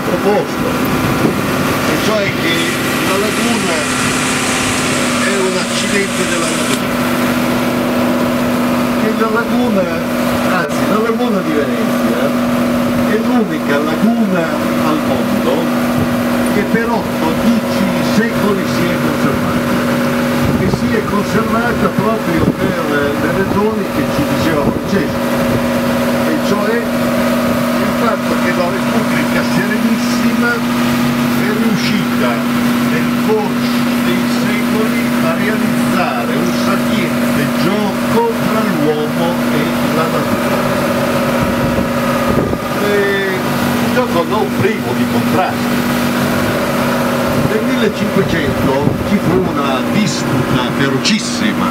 proposto, e cioè che la laguna è un accidente della natura. E la laguna, anzi la laguna di Venezia è l'unica laguna al mondo che per 8-10 secoli si è conservata, e si è conservata proprio per le ragioni che ci diceva Francesco, e cioè il fatto che la Repubblica Serenissima è riuscita nel corso dei secoli a realizzare un sapiente gioco tra l'uomo e la natura. Un gioco non privo di contrasti. Nel 1500 ci fu una disputa ferocissima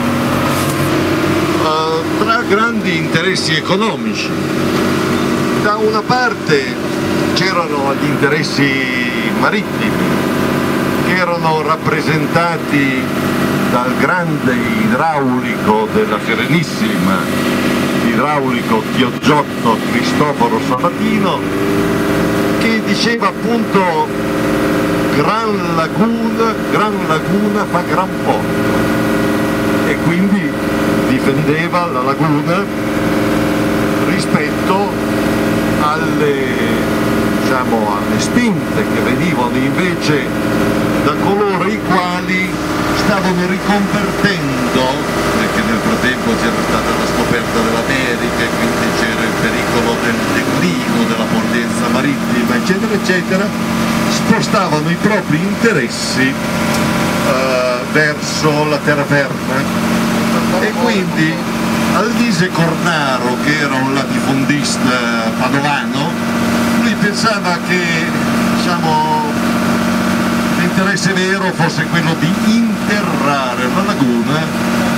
tra grandi interessi economici. Da una parte c'erano gli interessi marittimi, che erano rappresentati dal grande idraulico della Serenissima, l'idraulico Chioggiotto Cristoforo Sabatino, che diceva appunto gran laguna fa gran porto, e quindi difendeva la laguna rispetto alle spinte che venivano invece da coloro i quali stavano riconvertendo, perché nel frattempo c'era stata la scoperta dell'America e quindi c'era il pericolo del declino della potenza marittima, eccetera eccetera, spostavano i propri interessi verso la terraferma, e quindi Alvise Cornaro, che era un latifondista padovano, lui pensava che l'interesse vero fosse quello di interrare la laguna,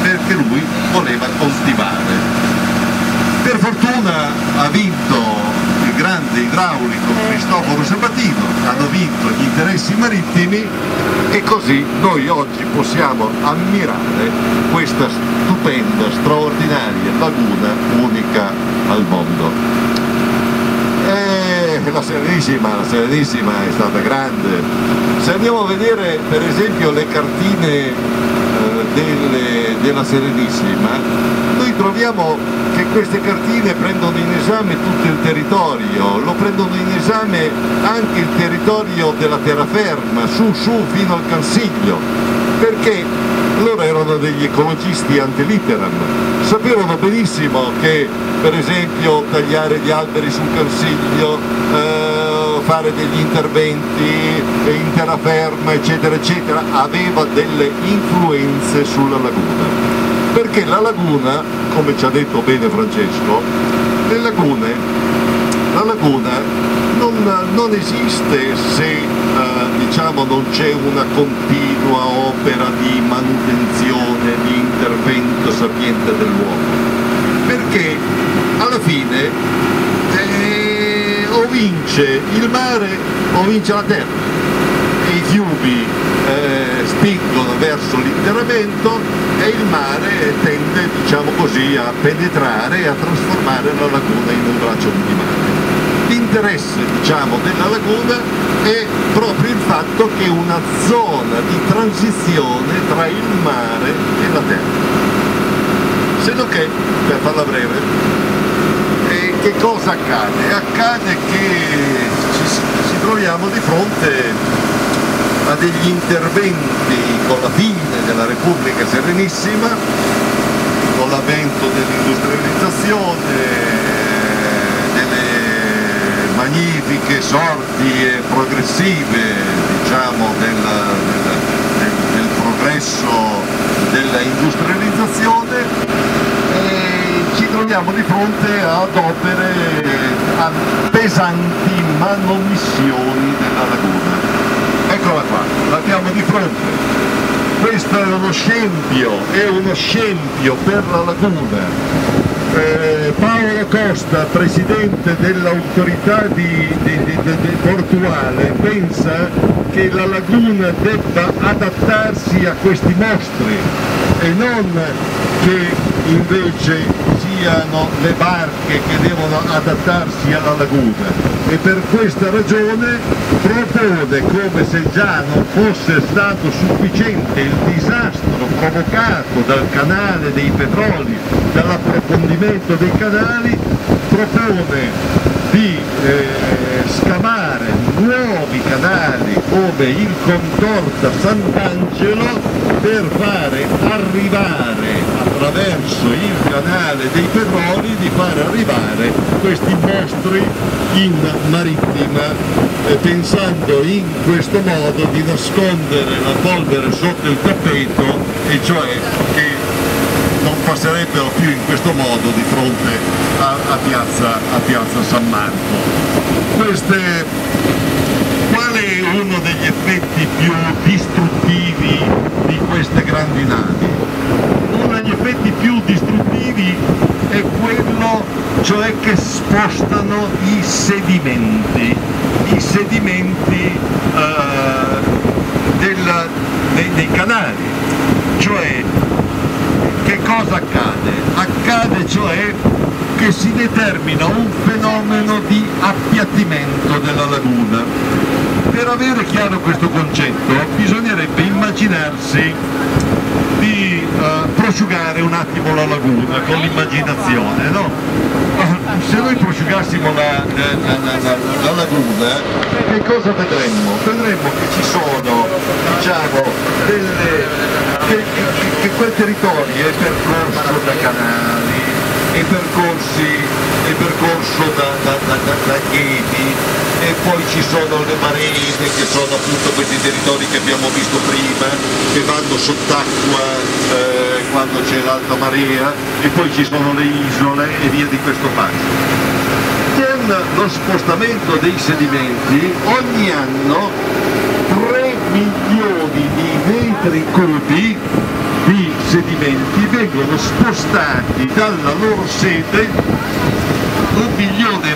perché lui voleva coltivare. Per fortuna ha vinto il grande idraulico Cristoforo Sabatino, hanno vinto gli interessi marittimi, e così noi oggi possiamo ammirare questa stupenda, straordinaria laguna unica al mondo. La Serenissima è stata grande. Se andiamo a vedere per esempio le cartine della Serenissima, noi troviamo che queste cartine prendono in esame tutto il territorio, lo prendono in esame anche il territorio della terraferma, su fino al Cansiglio, perché loro erano degli ecologisti ante litteram, sapevano benissimo che per esempio tagliare gli alberi sul Cansiglio, fare degli interventi in terraferma eccetera eccetera aveva delle influenze sulla laguna, perché la laguna, come ci ha detto bene Francesco, la laguna non esiste se non c'è una continua opera di manutenzione, di intervento sapiente dell'uomo, perché alla fine o vince il mare o vince la terra, e i fiumi spingono verso l'interramento e il mare tende, a penetrare e a trasformare la laguna in un braccio di mare. L'interesse della laguna è proprio il fatto che è una zona di transizione tra il mare e la terra. Se non che, per farla breve, che cosa accade? Accade che ci troviamo di fronte a degli interventi con la fine della Repubblica Serenissima, con l'avvento dell'industrializzazione, delle magnifiche sorti progressive del progresso della industrializzazione, ci troviamo di fronte ad opere, a pesanti manomissioni della laguna. Eccola qua, l'abbiamo di fronte. Questo è uno scempio per la laguna. Paolo Costa, presidente dell'autorità portuale, pensa che la laguna debba adattarsi a questi mostri e non che invece sia siano le barche che devono adattarsi alla laguna, e per questa ragione propone, come se già non fosse stato sufficiente il disastro provocato dal canale dei Petroli, dall'approfondimento dei canali, propone di scavare nuovi canali come il Contorta Sant'Angelo per fare arrivare attraverso il canale dei Petroli, di fare arrivare questi mostri in marittima, pensando in questo modo di nascondere la polvere sotto il tappeto, e cioè che non passerebbero più in questo modo di fronte a piazza San Marco. Qual è uno degli effetti più distruttivi di queste grandi navi? Uno degli effetti più distruttivi è quello, cioè, che spostano i sedimenti dei canali. Cioè, che cosa accade? Accade cioè che si determina un fenomeno di appiattimento della laguna. Per avere chiaro questo concetto bisognerebbe immaginarsi di prosciugare un attimo la laguna con l'immaginazione, no? Se noi prosciugassimo la laguna, che cosa vedremmo? Vedremmo che ci sono, diciamo, che quel territorio è percorso da canali, è percorso da ghetti, e poi ci sono le maree, che sono appunto questi territori che abbiamo visto prima, che vanno sott'acqua quando c'è l'alta marea, e poi ci sono le isole e via di questo passo. Con lo spostamento dei sedimenti ogni anno 3 milioni di metri cubi di sedimenti vengono spostati dalla loro sede. 1,5 milioni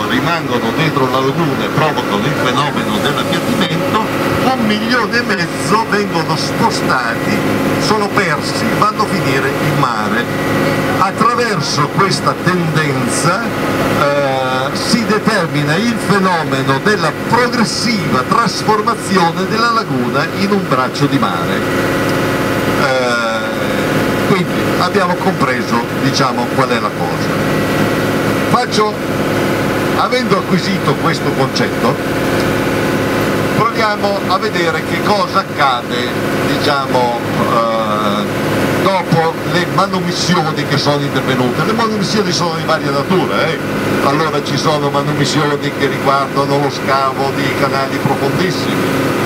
rimangono dentro la laguna e provocano il fenomeno dell'appiattimento, 1,5 milioni vengono spostati, sono persi, vanno a finire in mare. Attraverso questa tendenza si determina il fenomeno della progressiva trasformazione della laguna in un braccio di mare. Quindi abbiamo compreso, diciamo, qual è la cosa. Avendo acquisito questo concetto, proviamo a vedere che cosa accade, diciamo, dopo le manomissioni che sono intervenute. Le manomissioni sono di varia natura, Allora ci sono manomissioni che riguardano lo scavo di canali profondissimi,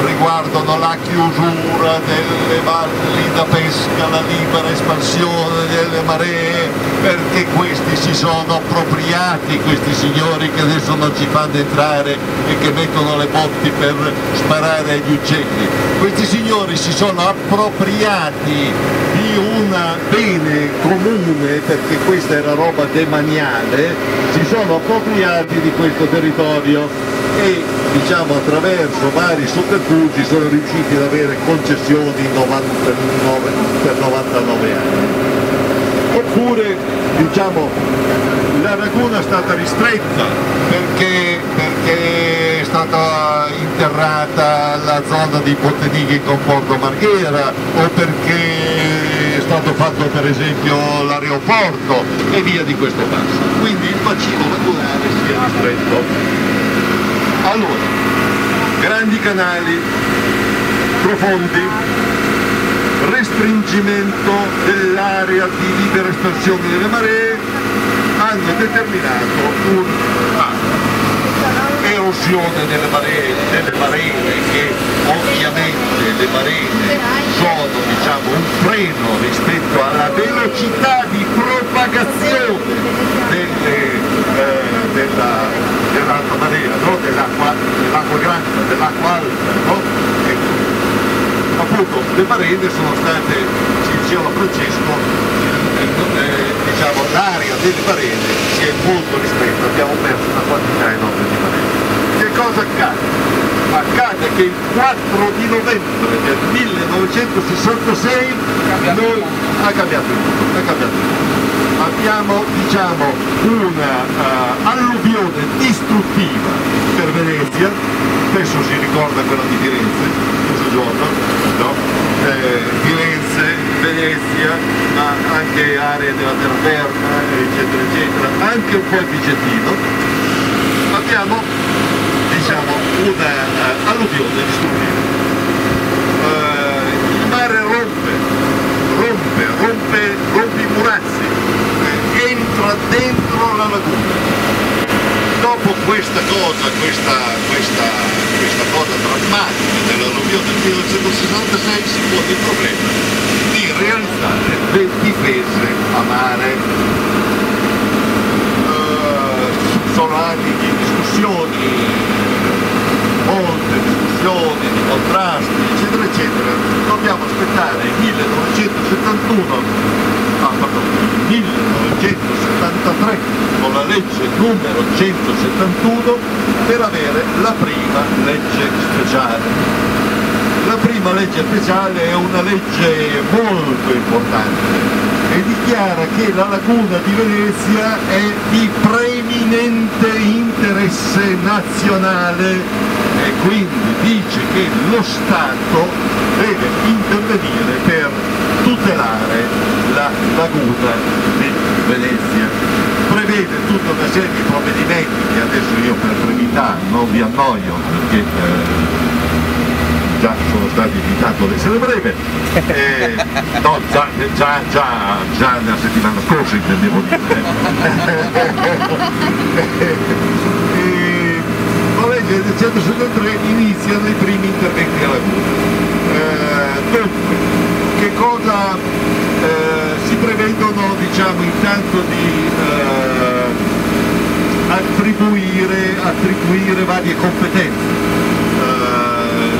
riguardano la chiusura delle valli da pesca, la libera espansione delle maree, perché questi si sono appropriati, questi signori che adesso non ci fanno entrare e che mettono le botti per sparare agli uccelli. Questi signori si sono appropriati di un bene comune, perché questa era roba demaniale, si sono appropriati di questo territorio e, diciamo, attraverso vari sotterfugi sono riusciti ad avere concessioni per 99 anni. Oppure, diciamo, la laguna è stata ristretta perché è stata interrata la zona di Pontenighi con Porto Marghera, o perché è stato fatto per esempio l'aeroporto e via di questo passo. Quindi il bacino lagunare si è ristretto. Allora, grandi canali, profondi, restringimento dell'area di libera espansione delle maree hanno determinato un'erosione delle maree, che ovviamente le maree sono, diciamo, un freno rispetto alla velocità di propagazione dell'alta marea, no? dell'acqua grande, dell'acqua alta, no? Appunto, le maree sono state, ci diceva Francesco, diciamo, l'area delle maree si è molto ristretta, abbiamo perso una quantità enorme di maree. Che cosa accade? Accade che il 4 di novembre del 1966 ha cambiato il mondo, abbiamo diciamo una alluvione distruttiva per Venezia, spesso si ricorda quella di Firenze, questo giorno, no? Firenze, Venezia, ma anche aree della Terverna, eccetera, eccetera, anche un po' il Vicentino. Abbiamo diciamo una alluvione distruttiva. Il mare rompe i murazzi, entra dentro la laguna. Dopo questa cosa drammatica dell'alluvione del 1966 si pone il problema di realizzare le difese a mare. Sono anni di discussioni, molte discussioni, di contrasti, eccetera, eccetera. Dobbiamo aspettare il 1973 con la legge numero 171 per avere la prima legge speciale. La prima legge speciale è una legge molto importante e dichiara che la laguna di Venezia è di preeminente interesse nazionale e quindi dice che lo Stato deve intervenire per tutelare la laguna di Venezia. Prevede tutta una serie di provvedimenti che adesso io per brevità non vi annoio perché già sono stato invitato ad essere breve, no, già la settimana scorsa intendevo dire. La legge del 173 iniziano i primi interventi alla laguna. Dunque, che cosa si prevedono diciamo intanto di attribuire varie competenze.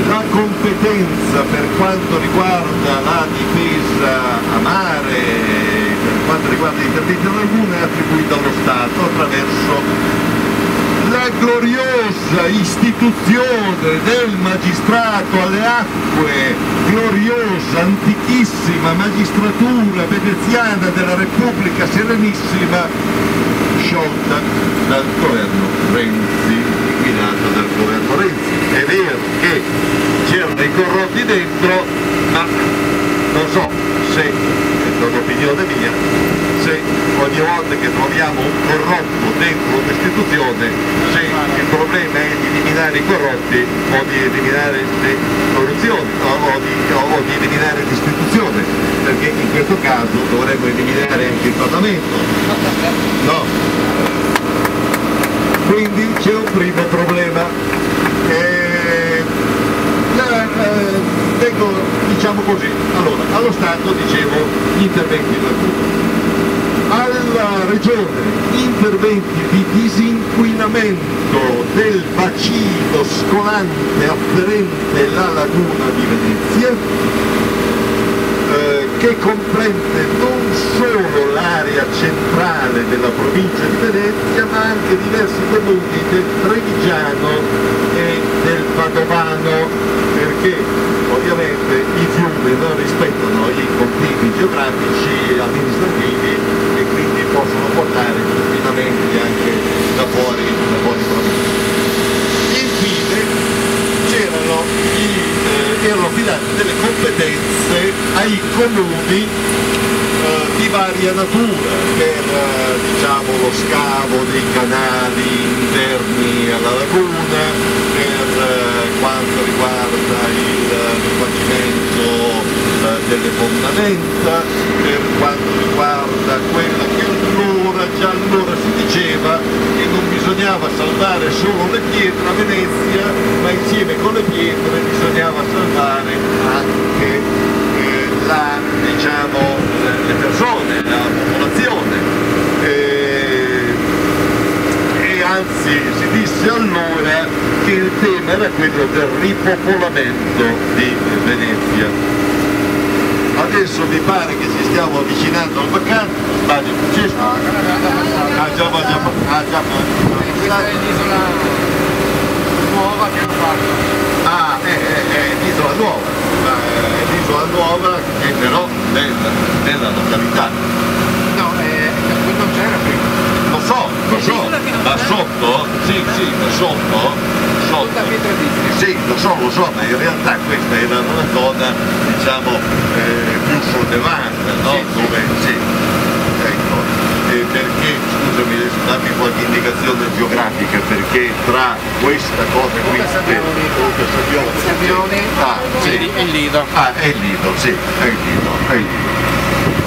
La competenza per quanto riguarda la difesa a mare, per quanto riguarda gli interventi alla laguna è attribuita allo Stato attraverso la gloriosa istituzione del magistrato alle acque, gloriosa, antichissima magistratura veneziana della Repubblica Serenissima, sciolta dal governo Renzi, guidata dal governo Renzi. È vero che c'erano i corrotti dentro, ma non so se, è un'opinione mia, se ogni volta che troviamo un corrotto dentro un'istituzione, se il problema è di eliminare i corrotti o di eliminare le corruzioni o di eliminare l'istituzione, perché in questo caso dovremmo eliminare anche il Parlamento. No. Quindi c'è un primo problema. Tengo, diciamo così, allora, allo Stato dicevo gli interventi in laguna, alla Regione interventi di disinquinamento del bacino scolante afferente alla laguna di Venezia, che comprende non solo l'area centrale della provincia di Venezia ma anche diversi comuni del Trevigiano e del Padovano, perché ovviamente i fiumi non rispettano i confini geografici e amministrativi e quindi possono portare inquinamenti anche da fuori provincia. Infine erano affidate delle competenze ai comuni di varia natura per diciamo, lo scavo dei canali interni alla laguna, per quanto riguarda il rifacimento delle fondamenta, per quanto riguarda quella che già allora si diceva che non bisognava salvare solo le pietre a Venezia, ma insieme con le pietre bisognava salvare anche le persone, la popolazione. E anzi si disse allora che il tema era quello del ripopolamento di Venezia. Adesso mi pare che ci stiamo avvicinando al vacanza, sbaglio Francesco? Già. Questa è l'isola nuova che hanno fatto. L'isola nuova, è l'isola nuova che però nella località. No, è non c'era prima. Lo so, ma sotto, sì, ma sotto. Sì, lo so, ma in realtà questa era una zona, diciamo, più sollevata, no? Sì. Dove, sì, ecco, perché, scusami, dammi qualche indicazione geografica, perché tra questa cosa qui, Sabbione, sì. e il Lido. Ah, è il Lido, sì, è il Lido.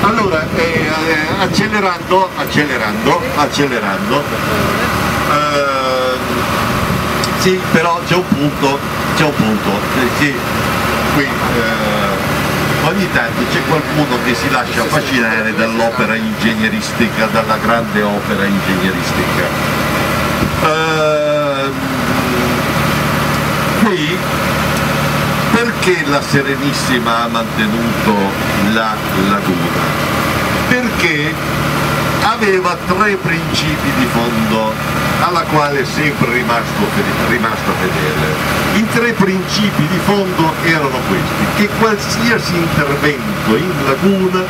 Allora, accelerando, sì, però c'è un punto, che qui ogni tanto c'è qualcuno che si lascia affascinare dall'opera ingegneristica, dalla grande opera ingegneristica. Qui, perché la Serenissima ha mantenuto la laguna? Perché aveva 3 principi di fondo alla quale è sempre rimasto fedele. I 3 principi di fondo erano questi: che qualsiasi intervento in laguna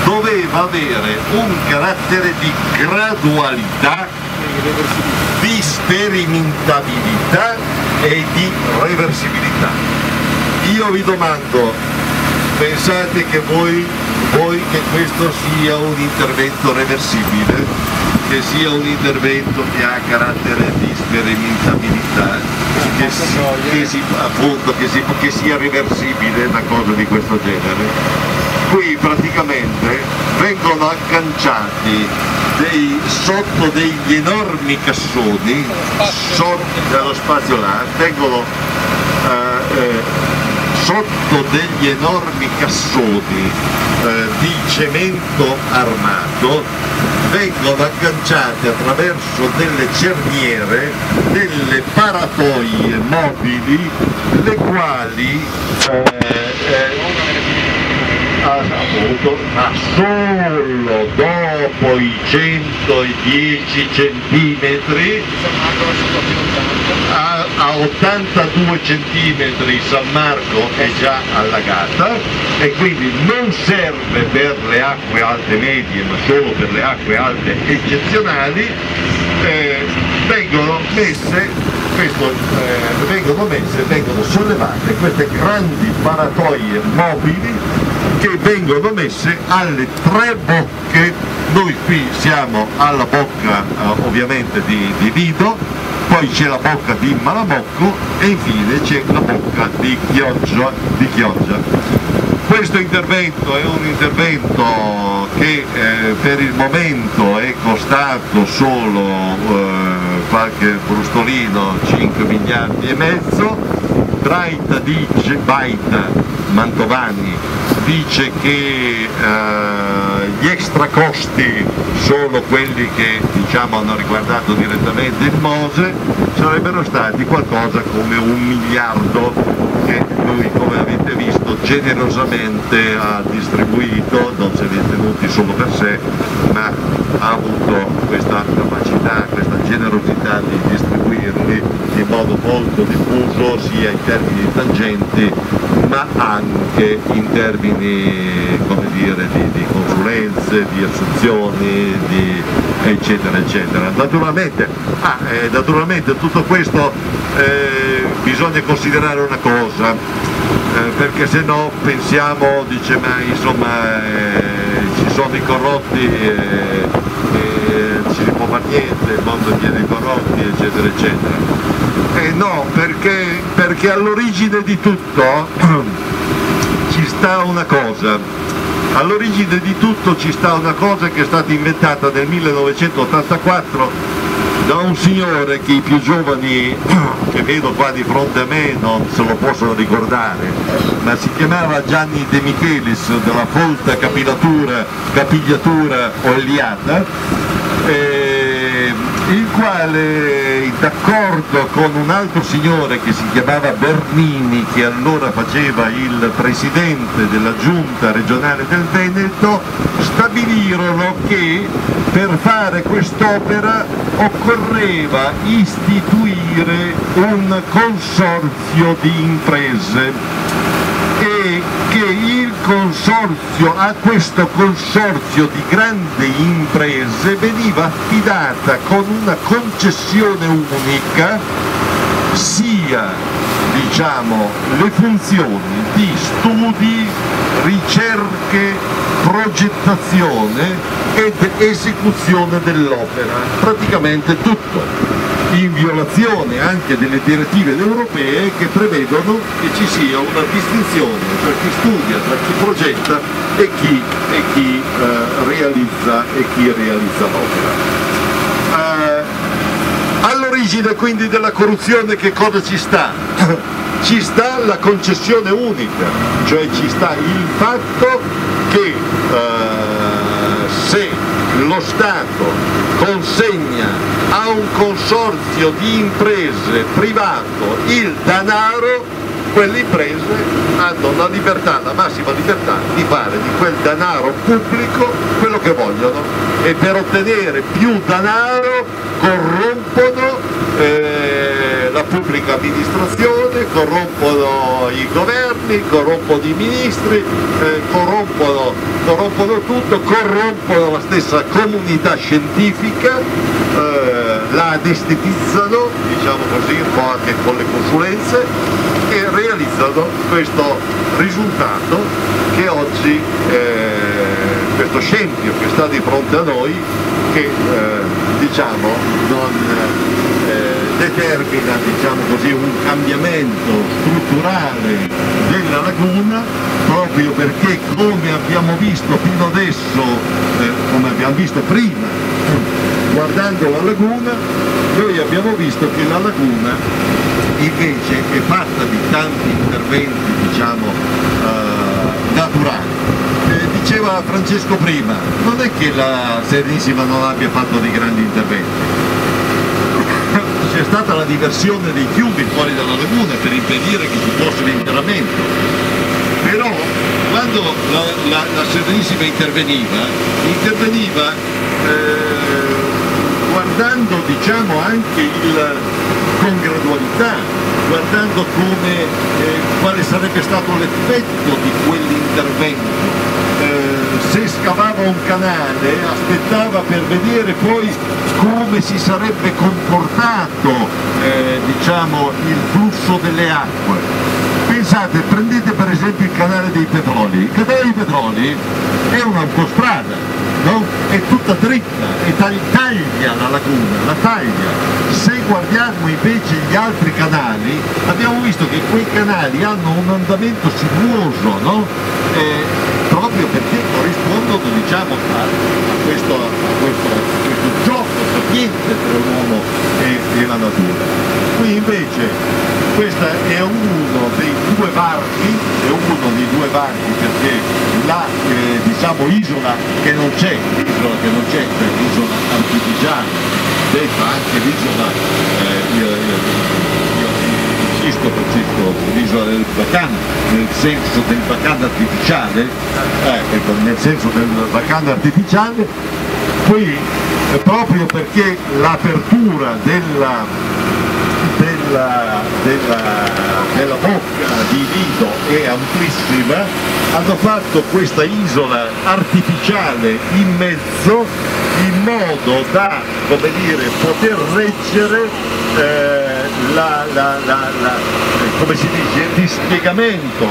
doveva avere un carattere di gradualità, di sperimentabilità e di reversibilità. Io vi domando, pensate che voi che questo sia un intervento reversibile, che sia un intervento che ha carattere di sperimentabilità, che sia reversibile, una cosa di questo genere? Qui praticamente vengono agganciati sotto degli enormi cassoni, sotto dello spazio là, vengono sotto degli enormi cassoni di cemento armato, vengono agganciate attraverso delle cerniere delle paratoie mobili, le quali ma solo dopo i 110 centimetri, a 82 centimetri San Marco è già allagata, e quindi non serve per le acque alte medie ma solo per le acque alte eccezionali. Vengono sollevate queste grandi paratoie mobili che vengono messe alle 3 bocche. Noi qui siamo alla bocca ovviamente di Lido, poi c'è la bocca di Malamocco e infine c'è la bocca di Chioggia. Questo intervento è un intervento che per il momento è costato solo qualche brustolino, 5 miliardi e mezzo. Baita Mantovani dice che gli extra costi sono quelli che, diciamo, hanno riguardato direttamente il Mose, sarebbero stati qualcosa come 1 miliardo che lui, come avete visto, generosamente ha distribuito, non se li è tenuti solo per sé, ma ha avuto questa capacità, questa generosità di distribuirli in modo molto diffuso, sia in termini di tangenti ma anche in termini, come dire, di consulenze, di assunzioni, eccetera eccetera. Naturalmente tutto questo bisogna considerare una cosa, perché se no pensiamo, dice, ma insomma ci sono i corrotti e non si può fare niente, il mondo è pieno di corrotti, eccetera eccetera. No, perché all'origine di tutto ci sta una cosa. All'origine di tutto ci sta una cosa che è stata inventata nel 1984 da un signore che i più giovani che vedo qua di fronte a me non se lo possono ricordare, ma si chiamava Gianni De Michelis, della folta capigliatura oliata, il quale, d'accordo con un altro signore che si chiamava Bernini, che allora faceva il presidente della giunta regionale del Veneto, stabilirono che per fare quest'opera occorreva istituire un consorzio di imprese e che il a questo consorzio di grandi imprese veniva affidata con una concessione unica sia, diciamo, le funzioni di studi, ricerche, progettazione ed esecuzione dell'opera, praticamente tutto, in violazione anche delle direttive europee che prevedono che ci sia una distinzione tra chi studia, tra chi progetta e chi realizza l'opera. All'origine quindi della corruzione che cosa ci sta? Ci sta la concessione unica, cioè ci sta il fatto che se lo Stato consegna a un consorzio di imprese privato il denaro, quelle imprese hanno la libertà, la massima libertà di fare di quel denaro pubblico quello che vogliono, e per ottenere più denaro corrompono la pubblica amministrazione, corrompono i governi, corrompono i ministri, corrompono tutto, corrompono la stessa comunità scientifica, la anestetizzano, diciamo così, un po' anche con le consulenze, e realizzano questo risultato che oggi, questo scempio che sta di fronte a noi, che diciamo non determina, diciamo così, un cambiamento strutturale della laguna, proprio perché, come abbiamo visto fino adesso, come abbiamo visto prima, guardando la laguna, noi abbiamo visto che la laguna invece è fatta di tanti interventi, diciamo, naturali. Diceva Francesco prima, non è che la Serenissima non abbia fatto dei grandi interventi. C'è stata la diversione dei fiumi fuori dalla laguna per impedire che ci fosse l'interramento, però quando la Serenissima interveniva guardando, diciamo, anche con gradualità, guardando quale sarebbe stato l'effetto di quell'intervento. Se scavava un canale aspettava per vedere poi come si sarebbe comportato diciamo, il flusso delle acque. Pensate, prendete per esempio il canale dei Petroli. Il canale dei Petroli è un'autostrada, no? È tutta dritta e taglia la laguna, la taglia. Se guardiamo invece gli altri canali abbiamo visto che quei canali hanno un andamento sinuoso, no? Proprio perché corrispondono, diciamo, a questo gioco sapiente tra l'uomo e la natura. Qui invece questo è uno dei due varchi, perché la diciamo isola che non c'è, cioè l'isola artificiale, detta anche l'isola del Bacan, nel senso del Bacan artificiale, nel senso del Bacan artificiale, qui proprio perché l'apertura della bocca di Lido è amplissima, hanno fatto questa isola artificiale in mezzo in modo da, come dire, poter reggere come si dice, il dispiegamento,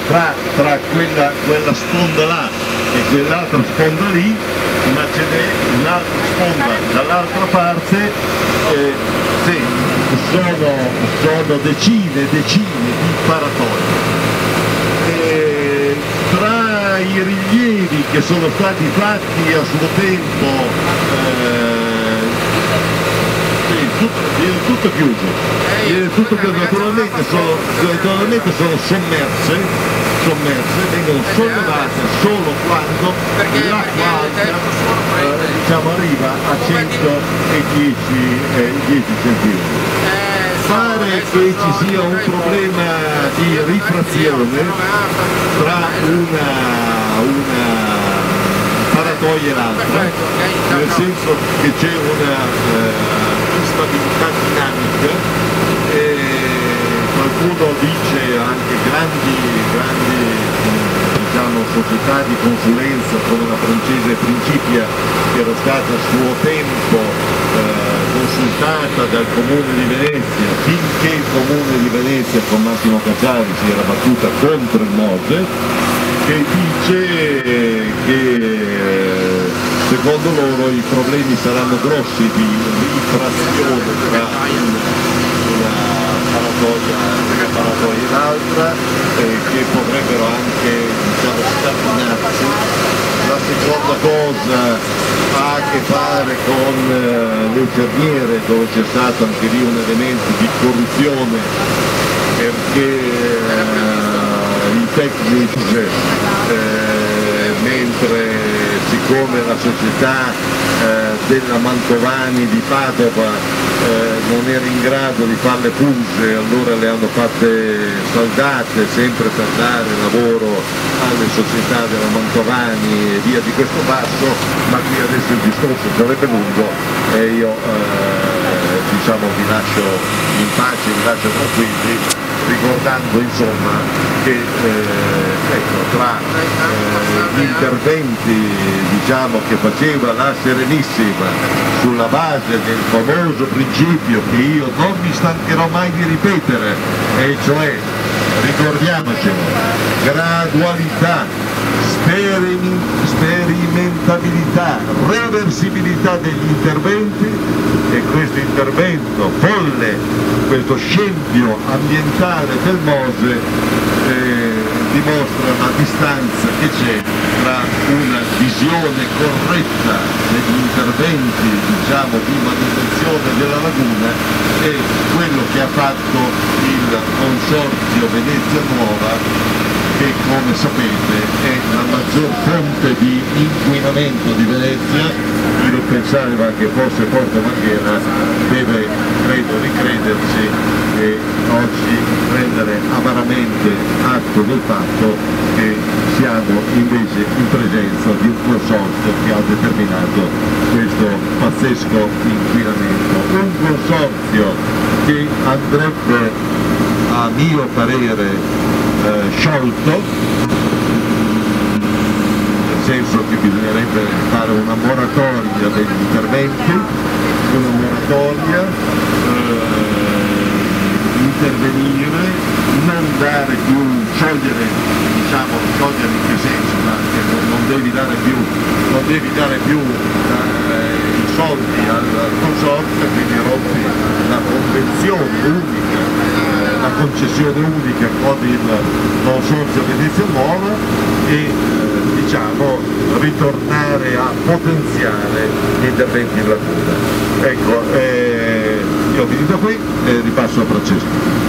tra quella sponda là e quell'altra sponda lì, ma ce n'è un'altra sponda dall'altra parte, sono decine e decine di paratoi. Tra i rilievi che sono stati fatti a suo tempo, viene tutto chiuso, naturalmente sono sommerse, vengono sollevate solo quando l'acqua alta diciamo, arriva a 110 cm. Pare che ci sia un problema di rifrazione tra una paratoia e l'altra, nel senso che c'è una instabilità dinamica, e qualcuno dice anche grandi società di consulenza come la francese Principia, che era stata a suo tempo consultata dal Comune di Venezia, finché il Comune di Venezia con Massimo Cacciari si era battuta contro il MOSE, che dice che secondo loro i problemi saranno grossi di rifrazione tra una paratoia e l'altra, che potrebbero anche, diciamo, scatenarsi. La seconda cosa ha a che fare con le infermiere, dove c'è stato anche lì un elemento di corruzione, perché i tecnici, mentre siccome la società della Mantovani di Padova non era in grado di farle pulse, allora le hanno fatte saldate, sempre per dare lavoro alle società della Mantovani e via di questo passo, ma qui adesso il discorso sarebbe lungo e io diciamo vi lascio in pace, vi lascio tranquilli, ricordando insomma che ecco, tra gli interventi, diciamo, che faceva la Serenissima sulla base del famoso principio che io non mi stancherò mai di ripetere, e cioè, ricordiamocelo, gradualità, sperimentabilità, reversibilità degli interventi, e questo intervento folle, questo scempio ambientale del MOSE dimostra la distanza che c'è tra una visione corretta degli interventi, diciamo, di manutenzione della laguna e quello che ha fatto il Consorzio Venezia Nuova, che come sapete è la maggior fonte di inquinamento di Venezia. Chi lo pensava che fosse Porto Marghera deve, credo, ricrederci e oggi prendere amaramente atto del fatto che siamo invece in presenza di un consorzio che ha determinato questo pazzesco inquinamento. Un consorzio che andrebbe, a mio parere, sciolto, nel senso che bisognerebbe fare una moratoria degli interventi, una moratoria, intervenire, non dare più, sciogliere, diciamo, sciogliere in che senso, ma che non devi dare più i soldi al consorzio, quindi rompi la convenzione unica, la concessione unica con il Consorzio Venezia Nuova e diciamo ritornare a potenziare gli interventi in laguna. Ecco, io ho finito qui e ripasso a Francesco.